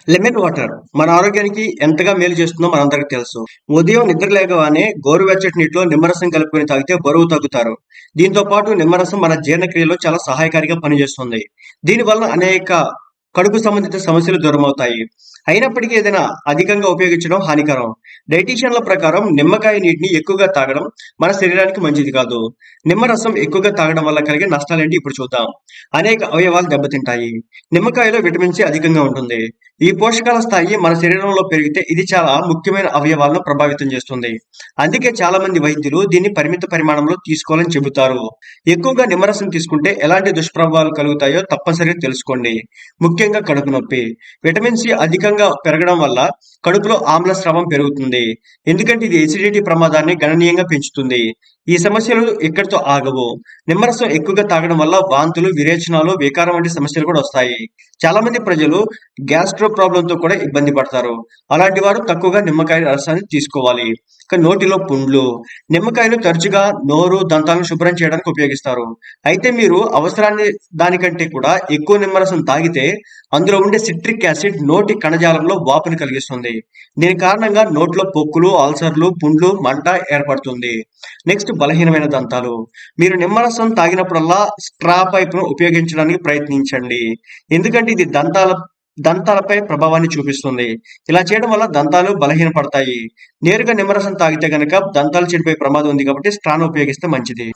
Lemon water మన ఆరోగ్యానికి ఎంతగా మేలు చేస్తుందో మనందరికీ తెలుసు. ఉదయం నిద్ర లేవగానే గోరువెచ్చటి నీటిలో నిమ్మరసం కలుపుకొని తాగితే బరువు తగ్గుతారు. దీంతో పాటు నిమ్మరసం మన జీర్ణక్రియలో చాలా సహాయకారిగా పనిచేస్తుంది. దీనివల్ల అనేక కడుపు సంబంధిత సమస్యలు దూరమవుతాయి. అయినప్పటికీ ఏదైనా అధికంగా ఉపయోగించడం హానికరం. డైటీషియన్ల ప్రకారం నిమ్మకాయ నీటిని ఎక్కువగా తాగడం మన శరీరానికి మంచిది కాదు. నిమ్మరసం ఎక్కువగా తాగడం వల్ల కలిగే నష్టాలేంటి ఇప్పుడు చూద్దాం. అనేక అవయవాలు దెబ్బతింటాయి. నిమ్మకాయలో విటమిన్ సి అధికంగా ఉంటుంది. ఈ పోషకాల స్థాయి మన శరీరంలో పెరిగితే ఇది చాలా ముఖ్యమైన అవయవాలను ప్రభావితం చేస్తుంది. అందుకే చాలా మంది వైద్యులు దీన్ని పరిమిత పరిమాణంలో తీసుకోవాలని చెబుతారు. ఎక్కువగా నిమ్మరసం తీసుకుంటే ఎలాంటి దుష్ప్రభావాలు కలుగుతాయో తప్పనిసరిగా తెలుసుకోండి. ముఖ్యంగా కడుపు నొప్పి. విటమిన్ సి అధికంగా పెరగడం వల్ల కడుపులో ఆమ్ల స్రావం పెరుగుతుంది. ఎందుకంటే ఇది ఎసిడిటీ ప్రమాదాన్ని గణనీయంగా పెంచుతుంది. ఈ సమస్యలు ఇక్కడితో ఆగవు. నిమ్మరసం ఎక్కువగా తాగడం వల్ల వాంతులు, విరేచనాలు, వికారం వంటి సమస్యలు కూడా వస్తాయి. చాలా మంది ప్రజలు గ్యాస్ట్రో ప్రాబ్లంతో కూడా ఇబ్బంది పడతారు. అలాంటి వారు తక్కువగా నిమ్మకాయ రసాన్ని తీసుకోవాలి. ఇక నోటిలో పుండ్లు. నిమ్మకాయను తరచుగా నోరు, దంతాలను శుభ్రం చేయడానికి ఉపయోగిస్తారు. అయితే మీరు అవసరాన్ని దానికంటే కూడా ఎక్కువ నిమ్మరసం తాగితే అందులో ఉండే సిట్రిక్ యాసిడ్ నోటి కణజాలంలో వాపుని కలిగిస్తుంది. దీని కారణంగా నోట్లో పొక్కులు, అల్సర్లు, పుండ్లు, మంట ఏర్పడుతుంది. నెక్స్ట్ బలహీనమైన దంతాలు. మీరు నిమ్మరసం తాగినప్పుడల్లా స్ట్రా పైపును ఉపయోగించడానికి ప్రయత్నించండి. ఎందుకంటే ఇది దంతాలపై ప్రభావాన్ని చూపిస్తుంది. ఇలా చేయడం వల్ల దంతాలు బలహీనపడతాయి. నేరుగా నిమ్మరసం తాగితే గనక దంతాలు చెడిపోయే ప్రమాదం ఉంది కాబట్టి స్ట్రాను ఉపయోగిస్తే మంచిది.